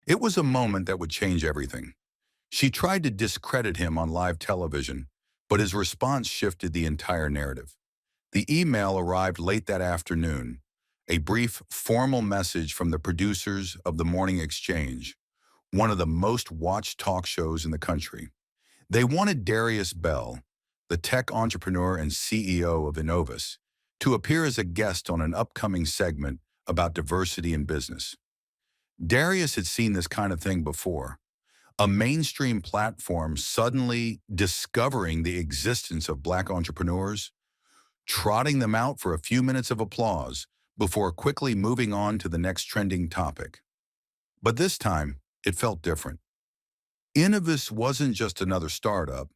It was a moment that would change everything. She tried to discredit him on live television, but his response shifted the entire narrative. The email arrived late that afternoon, a brief, formal message from the producers of The Morning Exchange, one of the most watched talk shows in the country. They wanted Darius Bell, the tech entrepreneur and CEO of Innovis, to appear as a guest on an upcoming segment about diversity in business. Darius had seen this kind of thing before, a mainstream platform suddenly discovering the existence of Black entrepreneurs, trotting them out for a few minutes of applause before quickly moving on to the next trending topic. But this time, it felt different. Innovis wasn't just another startup.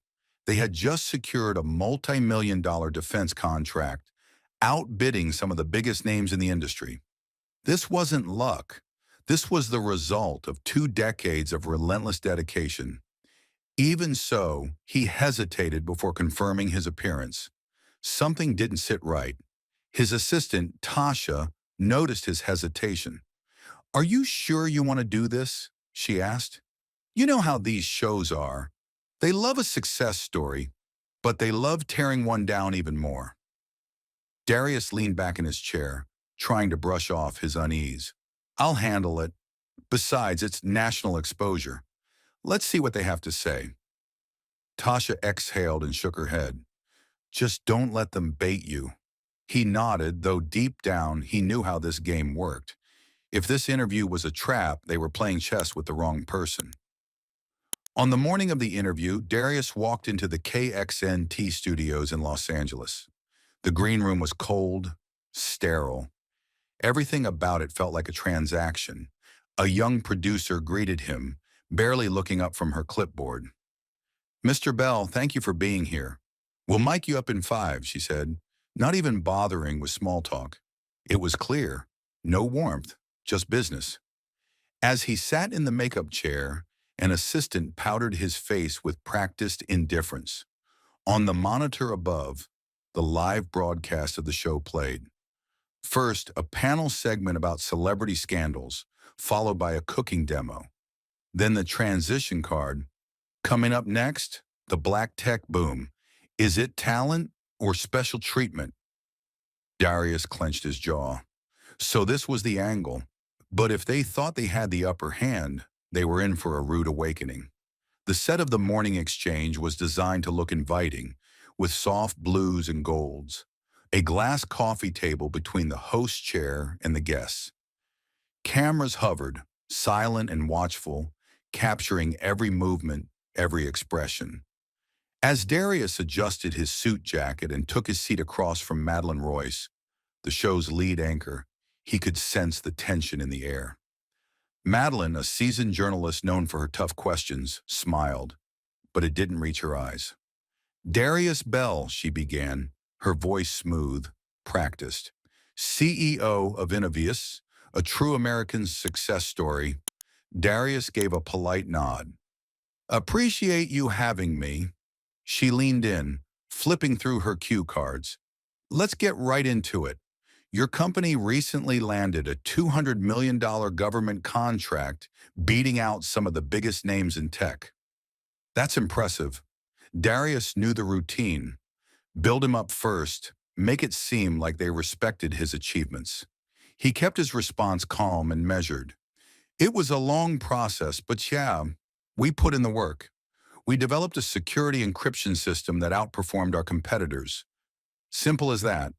They had just secured a multi-million-dollar defense contract, outbidding some of the biggest names in the industry. This wasn't luck. This was the result of 2 decades of relentless dedication. Even so, he hesitated before confirming his appearance. Something didn't sit right. His assistant, Tasha, noticed his hesitation. "Are you sure you want to do this?" she asked. "You know how these shows are. They love a success story, but they love tearing one down even more." Darius leaned back in his chair, trying to brush off his unease. "I'll handle it. Besides, it's national exposure. Let's see what they have to say." Tasha exhaled and shook her head. "Just don't let them bait you." He nodded, though deep down he knew how this game worked. If this interview was a trap, they were playing chess with the wrong person. On the morning of the interview, Darius walked into the KXNT studios in Los Angeles. The green room was cold, sterile. Everything about it felt like a transaction. A young producer greeted him, barely looking up from her clipboard. "Mr. Bell, thank you for being here. We'll mic you up in 5, she said, not even bothering with small talk. It was clear. No warmth, just business. As he sat in the makeup chair, an assistant powdered his face with practiced indifference. On the monitor above, the live broadcast of the show played. First, a panel segment about celebrity scandals, followed by a cooking demo. Then the transition card. Coming up next, the black tech boom. Is it talent or special treatment? Darius clenched his jaw. So this was the angle. But if they thought they had the upper hand, they were in for a rude awakening. The set of the Morning Exchange was designed to look inviting, with soft blues and golds. A glass coffee table between the host chair and the guests. Cameras hovered, silent and watchful, capturing every movement, every expression. As Darius adjusted his suit jacket and took his seat across from Madeline Royce, the show's lead anchor, he could sense the tension in the air. Madeline, a seasoned journalist known for her tough questions, smiled, but it didn't reach her eyes. "Darius Bell," she began, her voice smooth, practiced. "CEO of Innovis, a true American success story." Darius gave a polite nod. "Appreciate you having me." She leaned in, flipping through her cue cards. "Let's get right into it. Your company recently landed a $200 million government contract, beating out some of the biggest names in tech." That's impressive. Darius knew the routine. Build him up first, make it seem like they respected his achievements. He kept his response calm and measured. "It was a long process, but yeah, we put in the work. We developed a security encryption system that outperformed our competitors. Simple as that."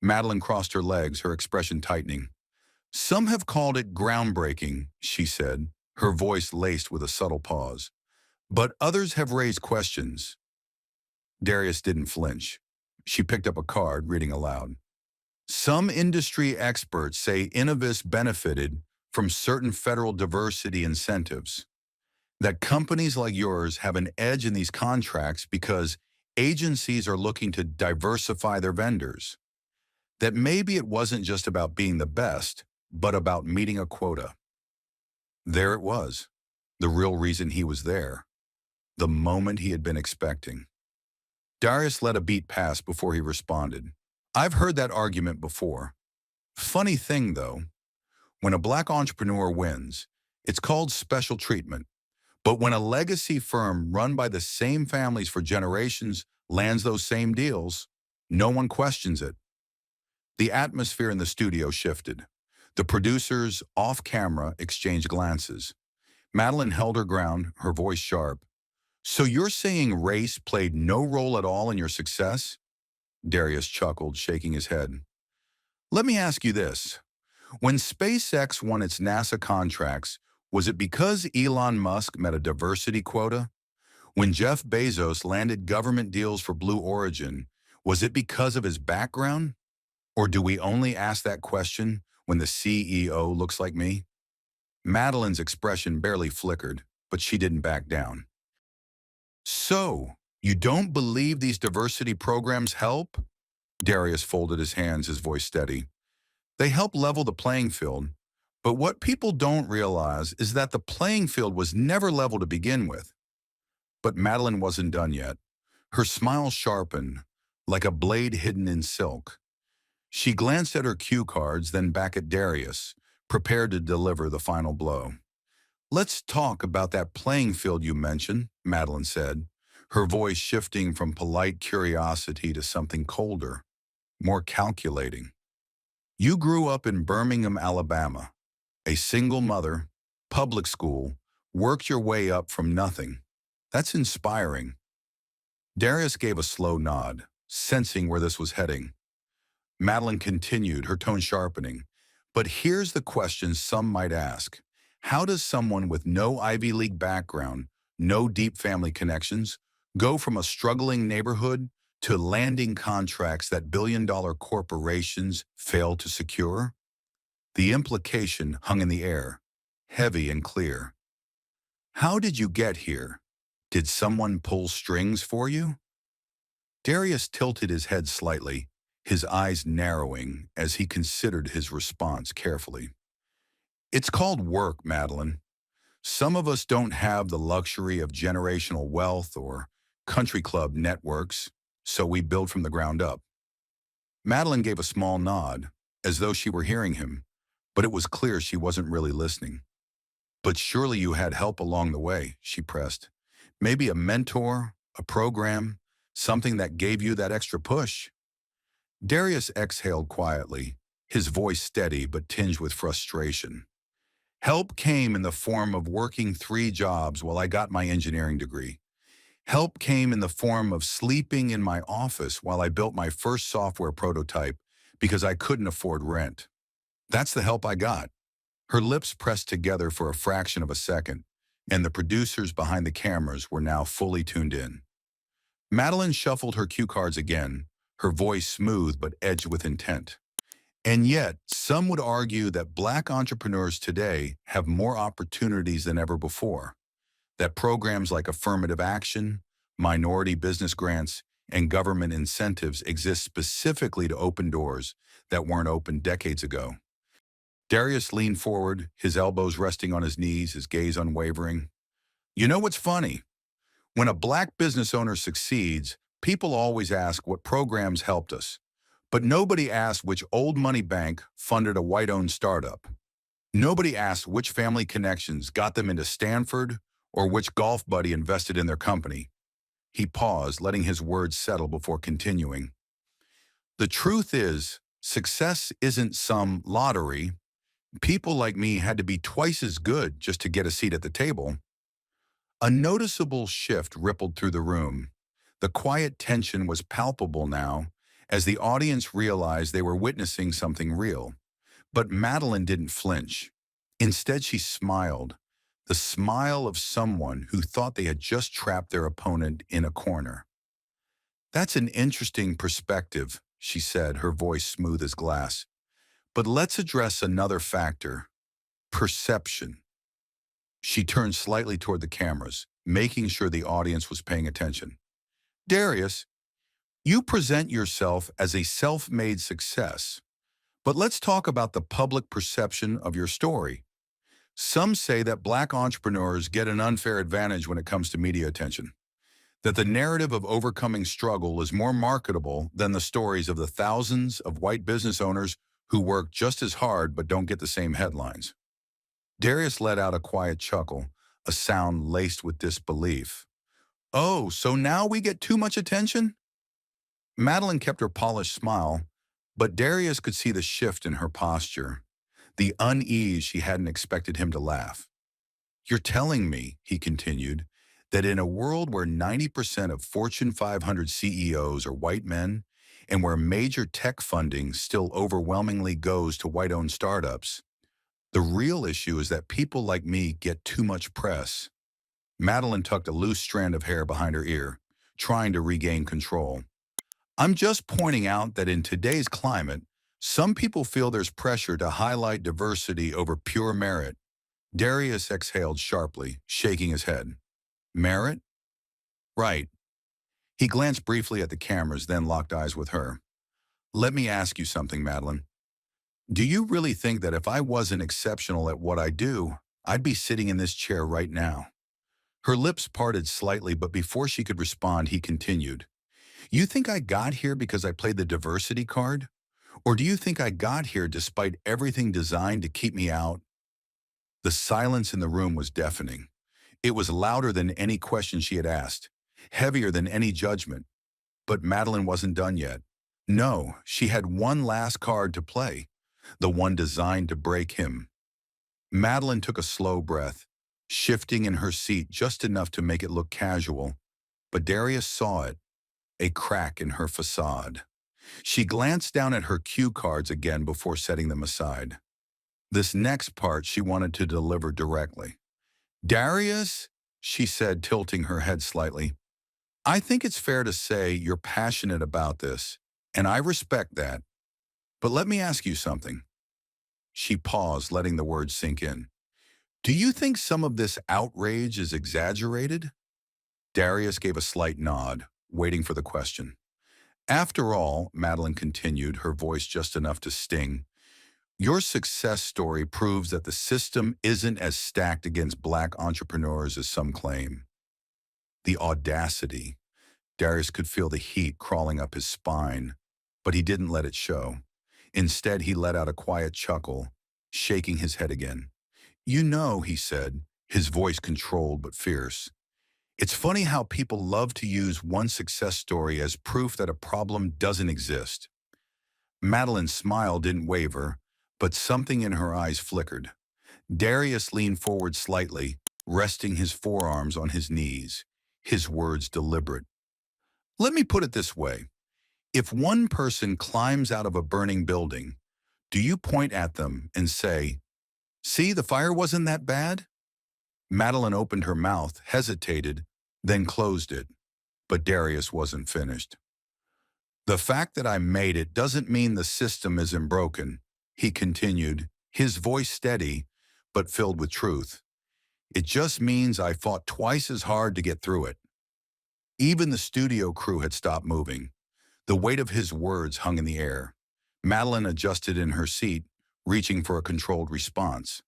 Madeline crossed her legs, her expression tightening. "Some have called it groundbreaking," she said, her voice laced with a subtle pause. "But others have raised questions." Darius didn't flinch. She picked up a card, reading aloud. "Some industry experts say Innovis benefited from certain federal diversity incentives. That companies like yours have an edge in these contracts because agencies are looking to diversify their vendors. That maybe it wasn't just about being the best, but about meeting a quota." There it was, the real reason he was there, the moment he had been expecting. Darius let a beat pass before he responded. "I've heard that argument before. Funny thing, though, when a Black entrepreneur wins, It's called special treatment. But when a legacy firm run by the same families for generations lands those same deals, no one questions it. The atmosphere in the studio shifted. The producers, off camera, exchanged glances. Madeline held her ground, her voice sharp. So you're saying race played no role at all in your success? Darius chuckled, shaking his head. Let me ask you this. When SpaceX won its NASA contracts, was it because Elon Musk met a diversity quota? When Jeff Bezos landed government deals for Blue Origin, was it because of his background? Or do we only ask that question when the CEO looks like me? Madeline's expression barely flickered, but she didn't back down. So, you don't believe these diversity programs help? Darius folded his hands, his voice steady. They help level the playing field, but what people don't realize is that the playing field was never level to begin with. But Madeline wasn't done yet. Her smile sharpened, like a blade hidden in silk. She glanced at her cue cards, then back at Darius, prepared to deliver the final blow. Let's talk about that playing field you mentioned, Madeline said, her voice shifting from polite curiosity to something colder, more calculating. You grew up in Birmingham, Alabama, a single mother, public school, worked your way up from nothing. That's inspiring. Darius gave a slow nod, sensing where this was heading. Madeline continued, her tone sharpening. But here's the question some might ask. How does someone with no Ivy League background, no deep family connections, go from a struggling neighborhood to landing contracts that billion-dollar corporations fail to secure? The implication hung in the air, heavy and clear. How did you get here? Did someone pull strings for you? Darius tilted his head slightly, his eyes narrowing as he considered his response carefully. It's called work, Madeline. Some of us don't have the luxury of generational wealth or country club networks, so we build from the ground up. Madeline gave a small nod, as though she were hearing him, but it was clear she wasn't really listening. But surely you had help along the way, she pressed. Maybe a mentor, a program, something that gave you that extra push. Darius exhaled quietly, his voice steady but tinged with frustration. Help came in the form of working 3 jobs while I got my engineering degree. Help came in the form of sleeping in my office while I built my first software prototype because I couldn't afford rent. That's the help I got. Her lips pressed together for a fraction of a second, and the producers behind the cameras were now fully tuned in. Madeline shuffled her cue cards again, her voice smooth but edged with intent. And yet, some would argue that Black entrepreneurs today have more opportunities than ever before, that programs like affirmative action, minority business grants, and government incentives exist specifically to open doors that weren't opened decades ago. Darius leaned forward, his elbows resting on his knees, his gaze unwavering. You know what's funny? When a Black business owner succeeds, people always ask what programs helped us. But nobody asks which old money bank funded a white-owned startup. Nobody asks which family connections got them into Stanford or which golf buddy invested in their company. He paused, letting his words settle before continuing. The truth is, success isn't some lottery. People like me had to be twice as good just to get a seat at the table. A noticeable shift rippled through the room. The quiet tension was palpable now, as the audience realized they were witnessing something real. But Madeline didn't flinch. Instead, she smiled, the smile of someone who thought they had just trapped their opponent in a corner. That's an interesting perspective, she said, her voice smooth as glass. But let's address another factor, perception. She turned slightly toward the cameras, making sure the audience was paying attention. Darius, you present yourself as a self-made success, but let's talk about the public perception of your story. Some say that Black entrepreneurs get an unfair advantage when it comes to media attention, that the narrative of overcoming struggle is more marketable than the stories of the thousands of white business owners who work just as hard but don't get the same headlines. Darius let out a quiet chuckle, a sound laced with disbelief. Oh, so now we get too much attention? Madeline kept her polished smile, but Darius could see the shift in her posture, the unease she hadn't expected him to laugh. You're telling me, he continued, that in a world where 90% of Fortune 500 CEOs are white men, and where major tech funding still overwhelmingly goes to white-owned startups, the real issue is that people like me get too much press. Madeline tucked a loose strand of hair behind her ear, trying to regain control. I'm just pointing out that in today's climate, some people feel there's pressure to highlight diversity over pure merit. Darius exhaled sharply, shaking his head. Merit? Right. He glanced briefly at the cameras, then locked eyes with her. Let me ask you something, Madeline. Do you really think that if I wasn't exceptional at what I do, I'd be sitting in this chair right now? Her lips parted slightly, but before she could respond, he continued. You think I got here because I played the diversity card? Or do you think I got here despite everything designed to keep me out? The silence in the room was deafening. It was louder than any question she had asked, heavier than any judgment. But Madeline wasn't done yet. No, she had one last card to play, the one designed to break him. Madeline took a slow breath, shifting in her seat just enough to make it look casual. But Darius saw it, a crack in her facade. She glanced down at her cue cards again before setting them aside. This next part she wanted to deliver directly. Darius, she said, tilting her head slightly, I think it's fair to say you're passionate about this, and I respect that. But let me ask you something. She paused, letting the words sink in. Do you think some of this outrage is exaggerated? Darius gave a slight nod, waiting for the question. After all, Madeline continued, her voice just enough to sting, your success story proves that the system isn't as stacked against black entrepreneurs as some claim. The audacity. Darius could feel the heat crawling up his spine, but he didn't let it show. Instead, he let out a quiet chuckle, shaking his head again. You know, he said, his voice controlled but fierce. It's funny how people love to use one success story as proof that a problem doesn't exist. Madeline's smile didn't waver, but something in her eyes flickered. Darius leaned forward slightly, resting his forearms on his knees, his words deliberate. Let me put it this way. If one person climbs out of a burning building, do you point at them and say, see, the fire wasn't that bad? Madeline opened her mouth, hesitated, then closed it. But Darius wasn't finished. The fact that I made it doesn't mean the system isn't broken, he continued, his voice steady, but filled with truth. It just means I fought twice as hard to get through it. Even the studio crew had stopped moving. The weight of his words hung in the air. Madeline adjusted in her seat, reaching for a controlled response.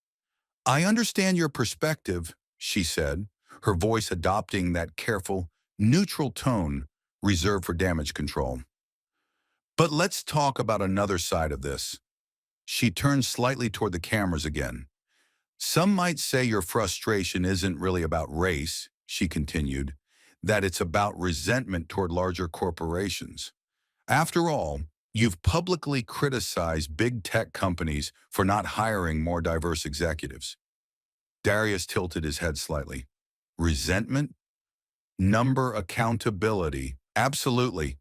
I understand your perspective, she said, her voice adopting that careful, neutral tone reserved for damage control. But let's talk about another side of this. She turned slightly toward the cameras again. Some might say your frustration isn't really about race, she continued, that it's about resentment toward larger corporations. After all, you've publicly criticized big tech companies for not hiring more diverse executives. Darius tilted his head slightly. Resentment? Number accountability. Absolutely.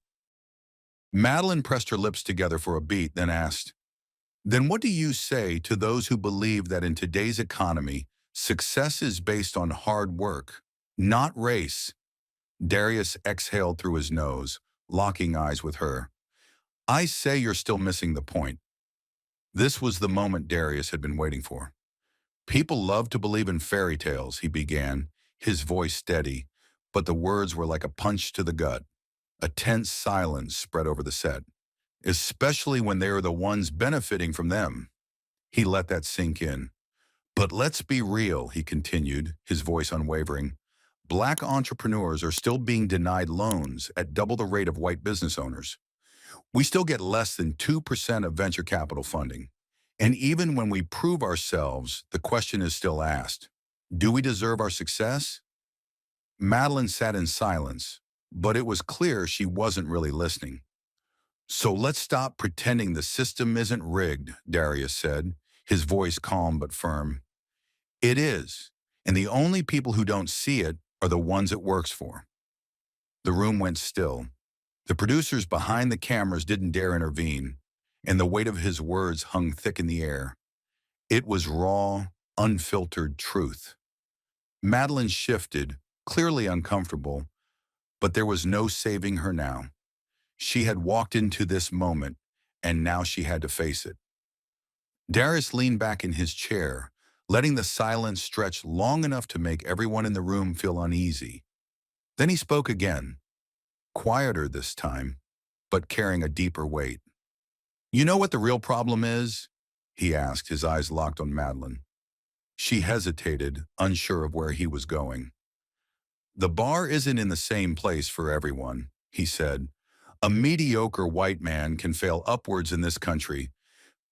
Madeline pressed her lips together for a beat, then asked, then what do you say to those who believe that in today's economy, success is based on hard work, not race? Darius exhaled through his nose, locking eyes with her. I say you're still missing the point. This was the moment Darius had been waiting for. People love to believe in fairy tales, he began, his voice steady, but the words were like a punch to the gut. A tense silence spread over the set, especially when they are the ones benefiting from them. He let that sink in. But let's be real, he continued, his voice unwavering. Black entrepreneurs are still being denied loans at double the rate of white business owners. We still get less than 2% of venture capital funding. And even when we prove ourselves, the question is still asked, do we deserve our success? Madeline sat in silence, but it was clear she wasn't really listening. So let's stop pretending the system isn't rigged, Darius said, his voice calm but firm. It is, and the only people who don't see it are the ones it works for. The room went still. The producers behind the cameras didn't dare intervene, and the weight of his words hung thick in the air. It was raw, unfiltered truth. Madeline shifted, clearly uncomfortable, but there was no saving her now. She had walked into this moment, and now she had to face it. Darius leaned back in his chair, letting the silence stretch long enough to make everyone in the room feel uneasy. Then he spoke again, quieter this time, but carrying a deeper weight. You know what the real problem is? He asked, his eyes locked on Madeline. She hesitated, unsure of where he was going. The bar isn't in the same place for everyone, he said. A mediocre white man can fail upwards in this country,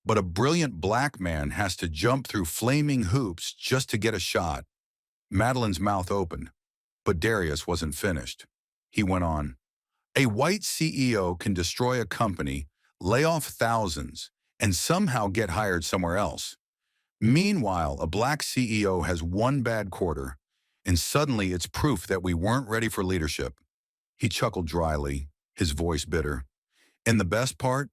but a brilliant black man has to jump through flaming hoops just to get a shot. Madeline's mouth opened, but Darius wasn't finished. He went on. A white CEO can destroy a company, lay off thousands, and somehow get hired somewhere else. Meanwhile, a black CEO has one bad quarter, and suddenly it's proof that we weren't ready for leadership. He chuckled dryly, his voice bitter. And the best part?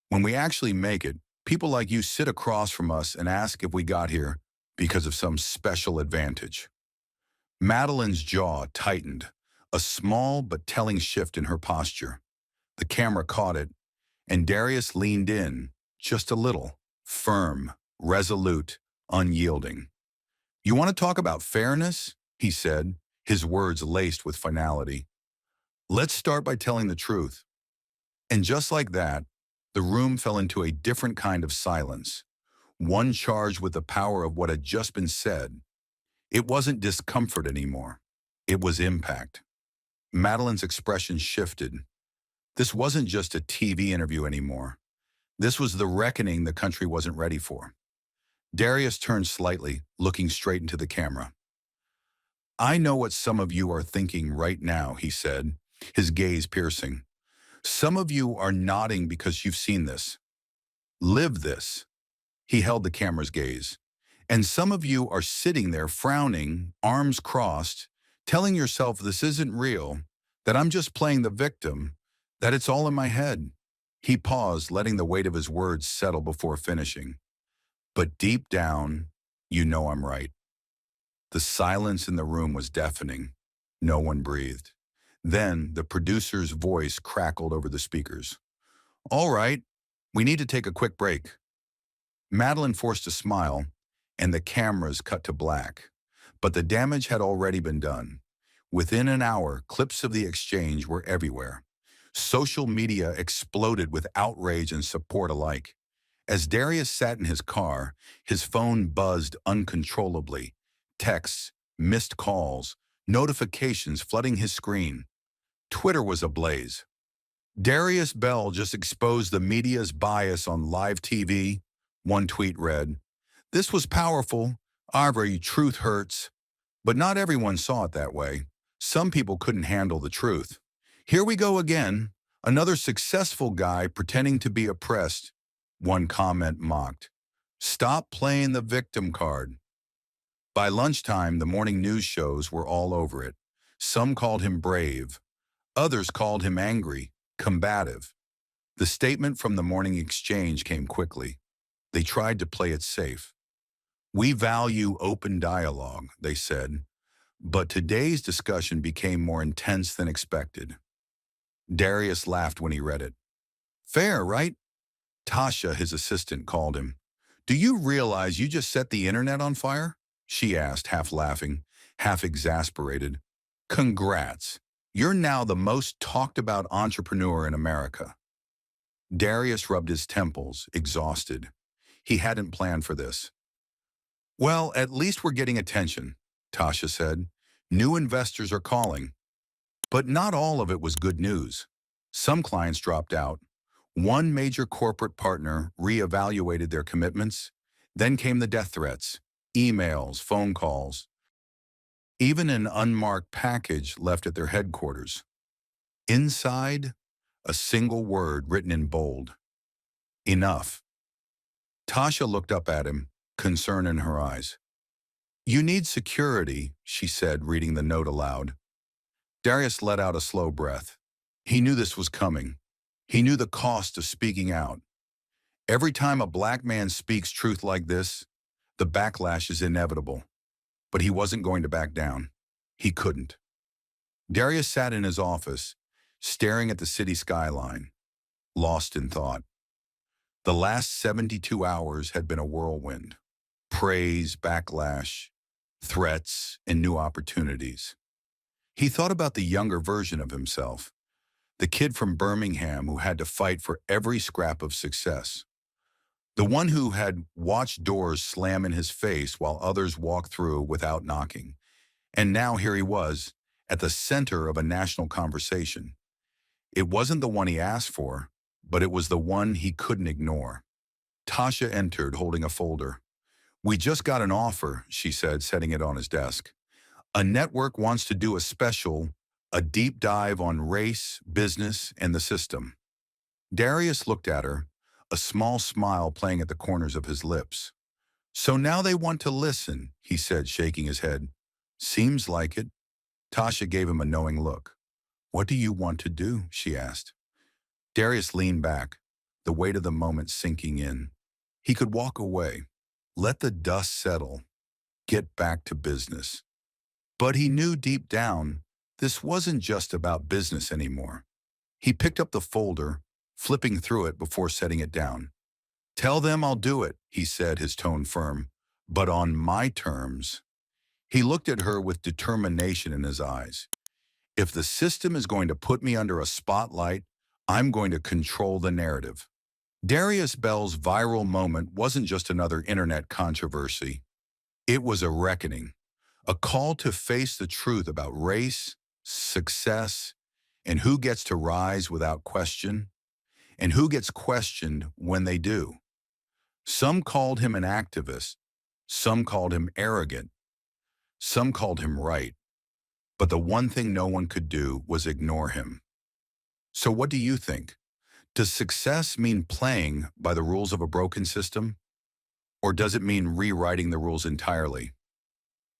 When we actually make it, people like you sit across from us and ask if we got here because of some special advantage. Madeline's jaw tightened, a small but telling shift in her posture. The camera caught it, and Darius leaned in, just a little, firm, resolute, unyielding. You want to talk about fairness? He said, his words laced with finality. Let's start by telling the truth. And just like that, the room fell into a different kind of silence, one charged with the power of what had just been said. It wasn't discomfort anymore. It was impact. Madeline's expression shifted. This wasn't just a TV interview anymore. This was the reckoning the country wasn't ready for. Darius turned slightly, looking straight into the camera. I know what some of you are thinking right now, he said, his gaze piercing. Some of you are nodding because you've seen this. Live this. He held the camera's gaze. And some of you are sitting there frowning, arms crossed, telling yourself this isn't real, that I'm just playing the victim, that it's all in my head. He paused, letting the weight of his words settle before finishing. But deep down, you know I'm right. The silence in the room was deafening. No one breathed. Then the producer's voice crackled over the speakers. All right, we need to take a quick break. Madeline forced a smile, and the cameras cut to black. But the damage had already been done. Within an hour, clips of the exchange were everywhere. Social media exploded with outrage and support alike. As Darius sat in his car, his phone buzzed uncontrollably. Texts, missed calls, notifications flooding his screen. Twitter was ablaze. Darius Bell just exposed the media's bias on live TV, one tweet read. This was powerful, however, truth hurts. But not everyone saw it that way. Some people couldn't handle the truth. Here we go again, another successful guy pretending to be oppressed, one comment mocked. Stop playing the victim card. By lunchtime, the morning news shows were all over it. Some called him brave. Others called him angry, combative. The statement from the morning exchange came quickly. They tried to play it safe. We value open dialogue, they said, but today's discussion became more intense than expected. Darius laughed when he read it. Fair, right? Tasha, his assistant, called him. Do you realize you just set the internet on fire? She asked, half laughing, half exasperated. Congrats. You're now the most talked about entrepreneur in America. Darius rubbed his temples, exhausted. He hadn't planned for this. Well, at least we're getting attention, Tasha said. New investors are calling. But not all of it was good news. Some clients dropped out. One major corporate partner reevaluated their commitments. Then came the death threats, emails, phone calls, even an unmarked package left at their headquarters. Inside, a single word written in bold: enough. Tasha looked up at him, concern in her eyes. "You need security," she said, reading the note aloud. Darius let out a slow breath. He knew this was coming. He knew the cost of speaking out. Every time a black man speaks truth like this, the backlash is inevitable. But he wasn't going to back down. He couldn't. Darius sat in his office, staring at the city skyline, lost in thought. The last 72 hours had been a whirlwind. Praise, backlash, threats, and new opportunities. He thought about the younger version of himself, the kid from Birmingham who had to fight for every scrap of success. The one who had watched doors slam in his face while others walked through without knocking. And now here he was, at the center of a national conversation. It wasn't the one he asked for, but it was the one he couldn't ignore. Tasha entered, holding a folder. "We just got an offer," she said, setting it on his desk. "A network wants to do a special, a deep dive on race, business, and the system." Darius looked at her, a small smile playing at the corners of his lips. "So now they want to listen," he said, shaking his head. "Seems like it." Tasha gave him a knowing look. "What do you want to do?" she asked. Darius leaned back, the weight of the moment sinking in. He could walk away, let the dust settle, get back to business. But he knew deep down, this wasn't just about business anymore. He picked up the folder, flipping through it before setting it down. "Tell them I'll do it," he said, his tone firm, "but on my terms." He looked at her with determination in his eyes. "If the system is going to put me under a spotlight, I'm going to control the narrative." Darius Bell's viral moment wasn't just another internet controversy. It was a reckoning, a call to face the truth about race, success, and who gets to rise without question, and who gets questioned when they do. Some called him an activist, some called him arrogant, some called him right. But the one thing no one could do was ignore him. So what do you think? Does success mean playing by the rules of a broken system? Or does it mean rewriting the rules entirely?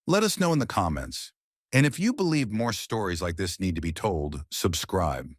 Let us know in the comments. And if you believe more stories like this need to be told, subscribe.